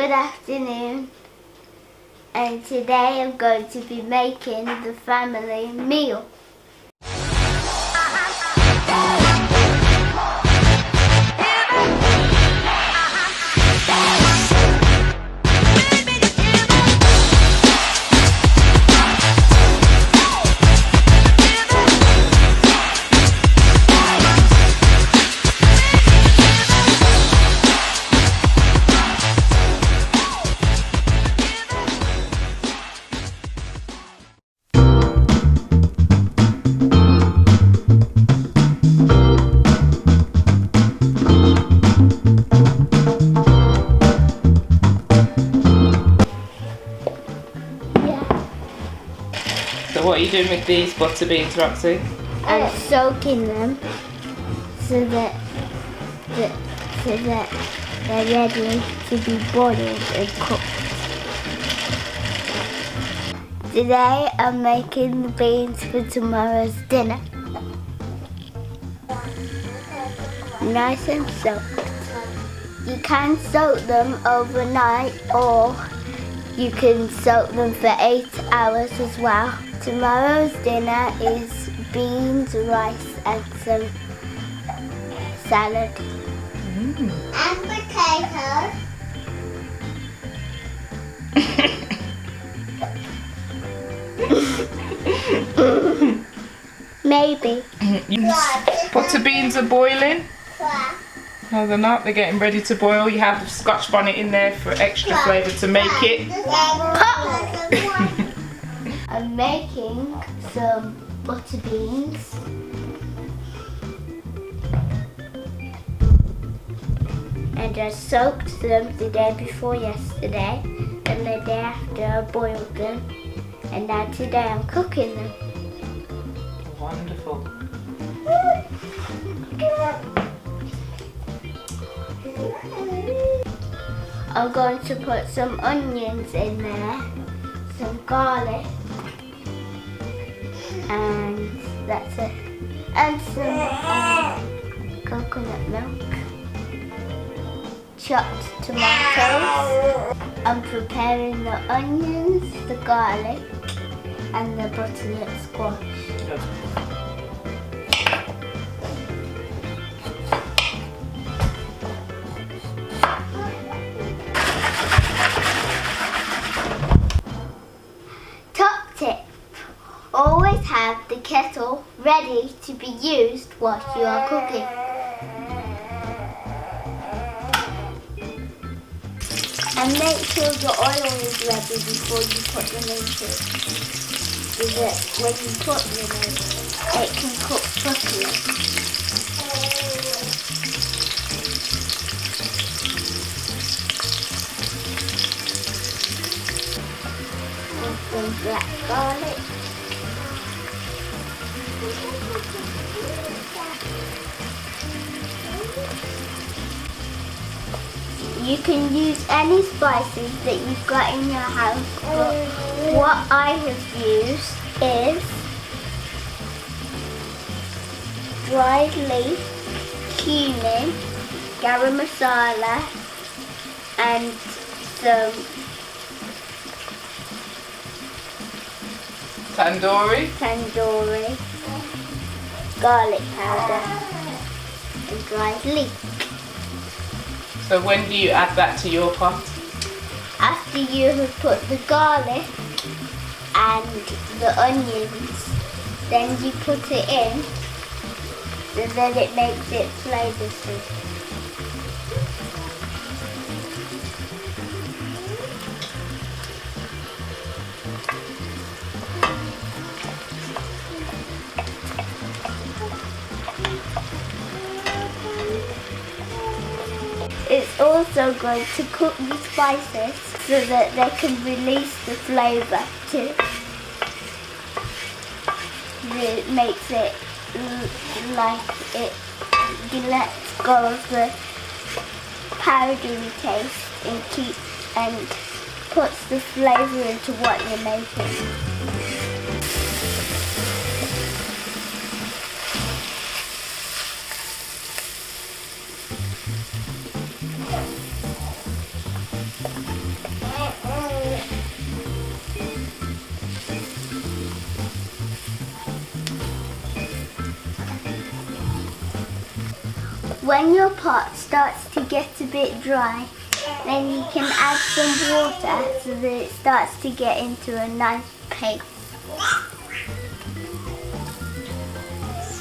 Good afternoon, and today I'm going to be making the family meal. So what are you doing with these butter beans, Roxy? I'm soaking them so that they're ready to be boiled and cooked. Today I'm making the beans for tomorrow's dinner. Nice and soaked. You can soak them overnight or you can soak them for 8 hours as well. Tomorrow's dinner is beans, rice and some salad. And potatoes. Maybe. Butter beans are boiling. No, they're not. They're getting ready to boil. You have the Scotch bonnet in there for extra flavour to make it. I'm making some butter beans. And I soaked them the day before yesterday. And the day after I boiled them. And now today I'm cooking them. Wonderful. I'm going to put some onions in there, some garlic, and that's it. And some coconut milk, chopped tomatoes. I'm preparing the onions, the garlic, and the butternut squash. Always have the kettle ready to be used while you are cooking. And make sure the oil is ready before you put them into it. So that when you put them in, it can cook properly. And some black garlic. You can use any spices that you've got in your house, but what I have used is dried leaf, cumin, garam masala, and some tandoori, garlic powder, and dried leaf. So when do you add that to your pot? After you have put the garlic and the onions, then you put it in, and then it makes it flavoursome. It's also going to cook the spices so that they can release the flavour too. It makes it like it lets go of the powdery taste and puts the flavour into what you're making. When your pot starts to get a bit dry, then you can add some water so that it starts to get into a nice paste.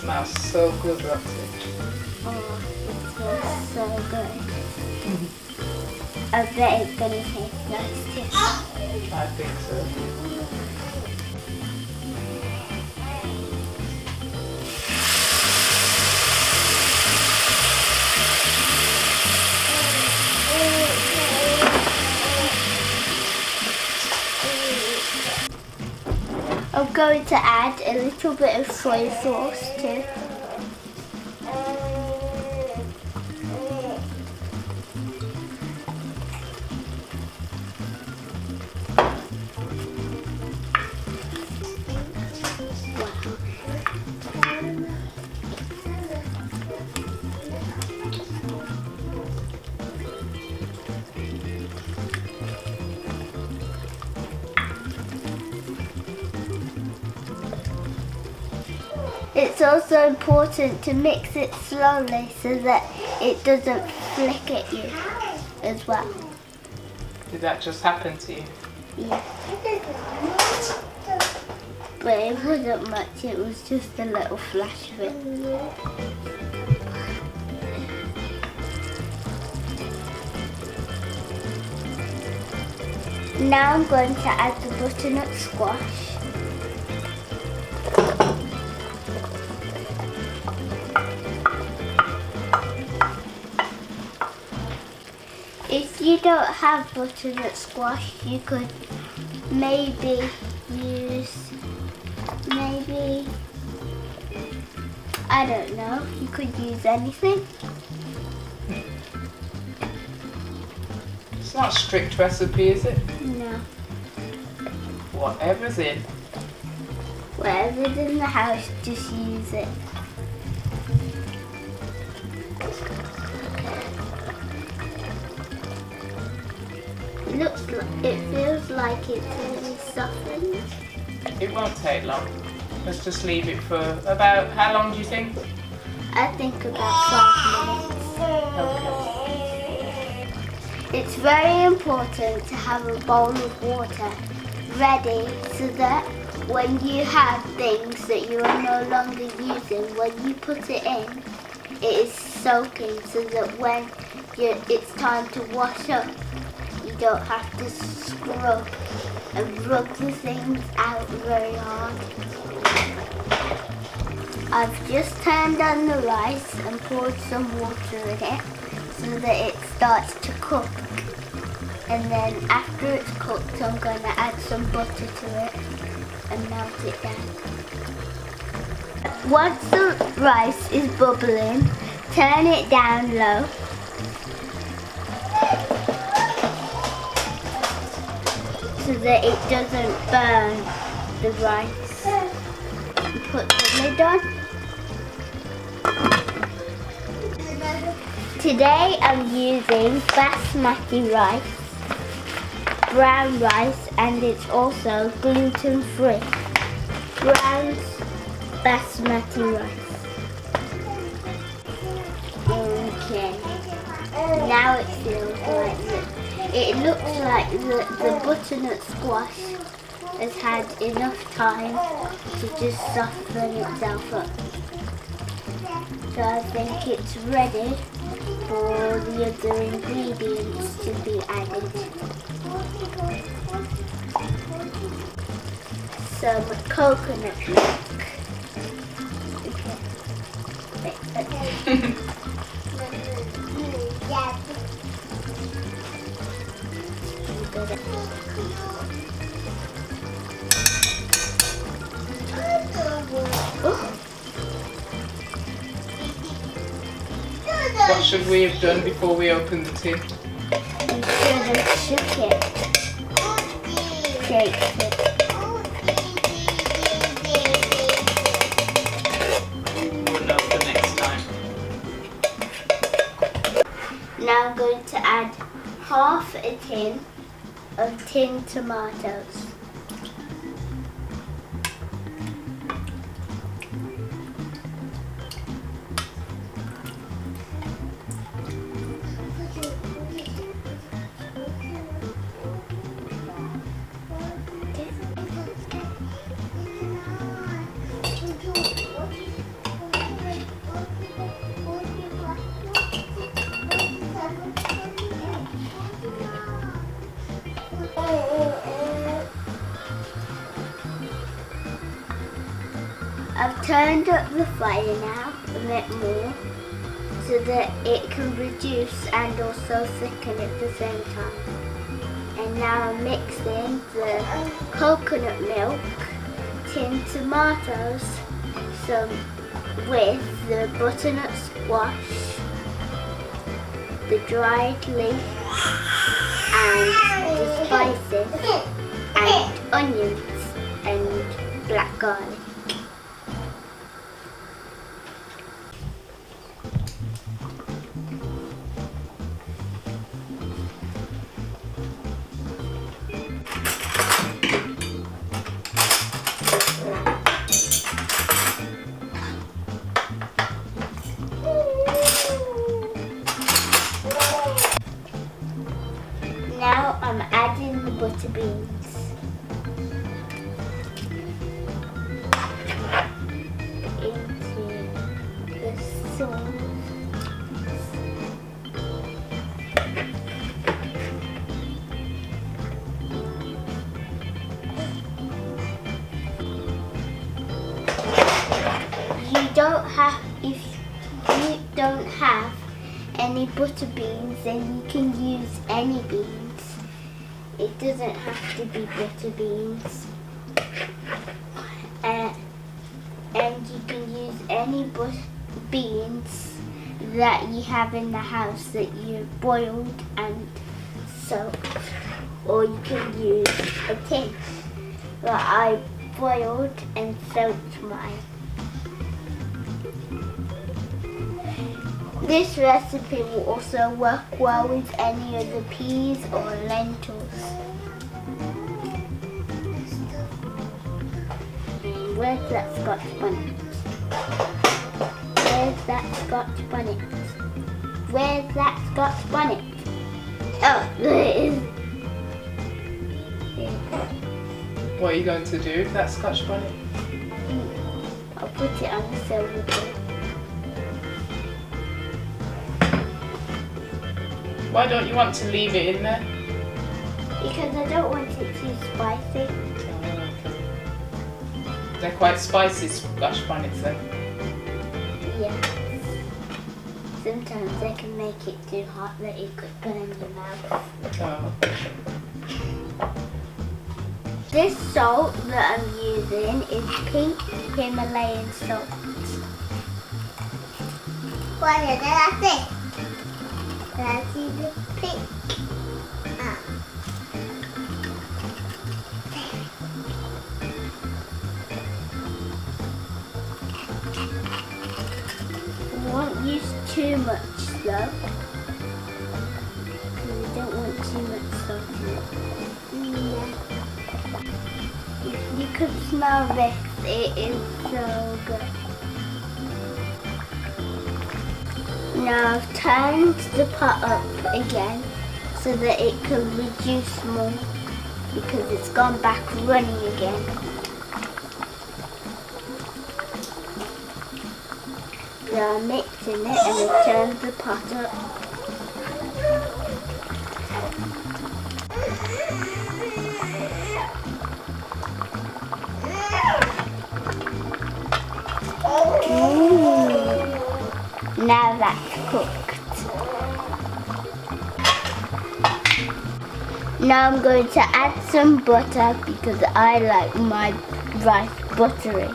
Smells so good, Roxy. Oh, it smells so good. I bet it's gonna taste nice too. I think so. I'm going to add a little bit of soy sauce too. It's also important to mix it slowly so that it doesn't flick at you as well. Did that just happen to you? Yeah. But it wasn't much, it was just a little flash of it. Now I'm going to add the butternut squash. If you don't have butternut squash, you could maybe use, I don't know, you could use anything. It's not a strict recipe, is it? No. Whatever's in. Whatever's in the house, just use it. It feels like it's really softened. It won't take long. Let's just leave it for about, how long do you think? I think about 5 minutes. Okay. It's very important to have a bowl of water ready so that when you have things that you are no longer using, when you put it in, it is soaking so that when it's time to wash up, you don't have to scrub and rub the things out very hard. I've just turned on the rice and poured some water in it so that it starts to cook. And then after it's cooked, I'm going to add some butter to it and melt it down. Once the rice is bubbling, turn it down low. So that it doesn't burn the rice. And put the lid on. Today I'm using basmati rice, brown rice, and it's also gluten-free. Brown basmati rice. Okay. Now it feels like this. It looks like the butternut squash has had enough time to just soften itself up. So I think it's ready for the other ingredients to be added. Some coconut milk. Okay. What should we have done before we opened the tin? You should have shook it. Shaked it. We'll know for next time. Now I'm going to add half a tin of tinned tomatoes. I've turned up the fire now a bit more so that it can reduce and also thicken at the same time. And now I'm mixing the coconut milk, tinned tomatoes, some with the butternut squash, the dried leaf, and the spices, and onions and black garlic. Now I'm adding the butter beans. Into the sauce. If you don't have any butter beans, then you can use any beans. It doesn't have to be butter beans. And you can use any beans that you have in the house that you boiled and soaked. Or you can use a tin. But I boiled and soaked mine. This recipe will also work well with any of the peas or lentils. Where's that Scotch bonnet? Where's that Scotch bonnet? Where's that Scotch bonnet? Oh, there it is. What are you going to do with that Scotch bonnet? I'll put it on the silver bowl. Why don't you want to leave it in there? Because I don't want it too spicy. Oh, okay. They're quite spicy Scotch bonnets then. Yeah. Sometimes they can make it too hot that you could put in your mouth. Oh. This salt that I'm using is pink Himalayan salt. What is that? Let's see the pink. We won't use too much though. We don't want too much salt in it. If you could smell this, it is so good. Now I've turned the pot up again so that it can reduce more because it's gone back running again. So I'm mixing it and I've turned the pot up. Now that's cooked. Now I'm going to add some butter because I like my rice buttery.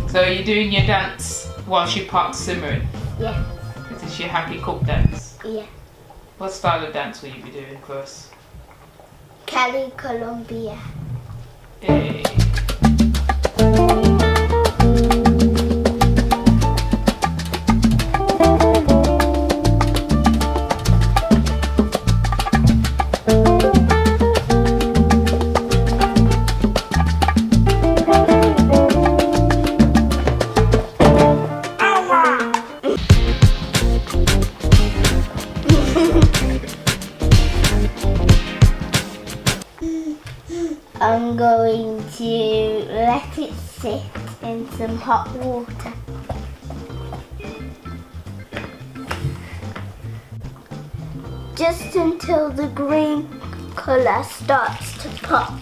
So are you doing your dance whilst your pot's simmering? Yeah. Is this your happy cook dance? Yeah. What style of dance will you be doing for us? Cali, Colombia. Hey. I'm going to let it sit in some hot water. Just until the green colour starts to pop.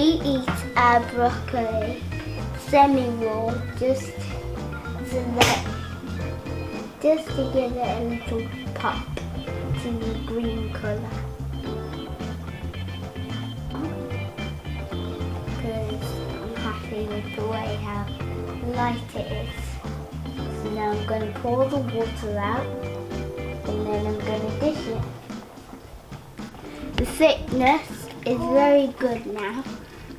eat our broccoli semi-raw just to give it a little pop to the green colour. Because I'm happy with the way how light it is. So now I'm going to pour the water out and then I'm going to dish it. The thickness is very good now.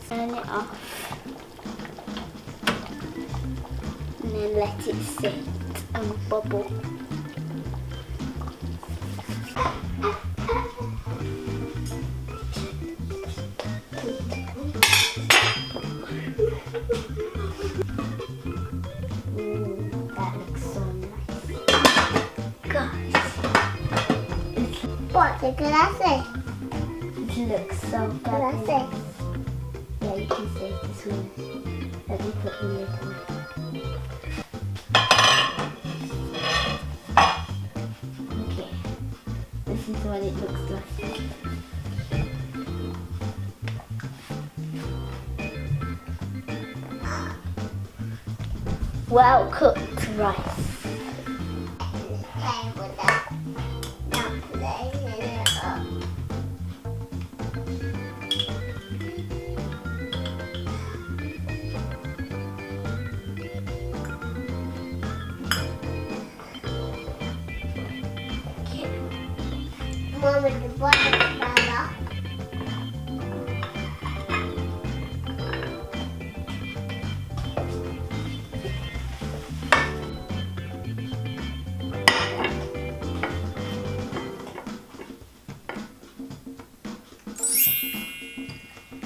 Turn it off and then let it sit and bubble. That looks so nice. Gosh. What's it gonna It looks so good. say? Yeah, you can see it this one. Let me put the lid on. Okay. This is what it looks like. Well cooked rice. Mom, with the bottom fell off.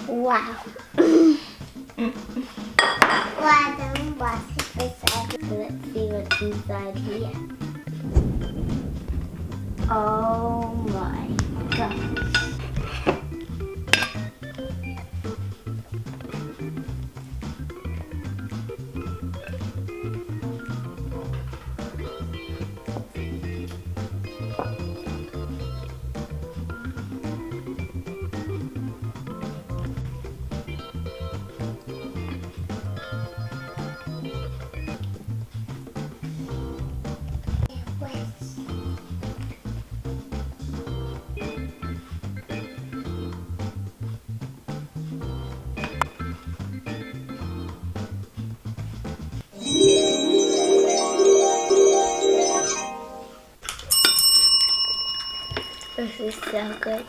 Wow. Let's see what's inside here. Oh my gosh. This is so good.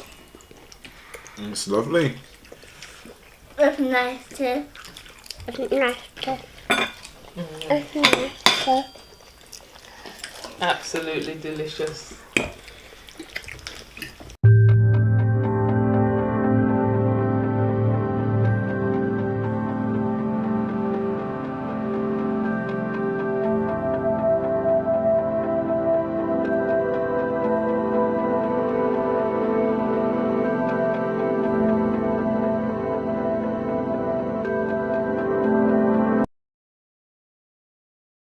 It's lovely. It's nice too. It's nice too. It's nice too. Absolutely delicious.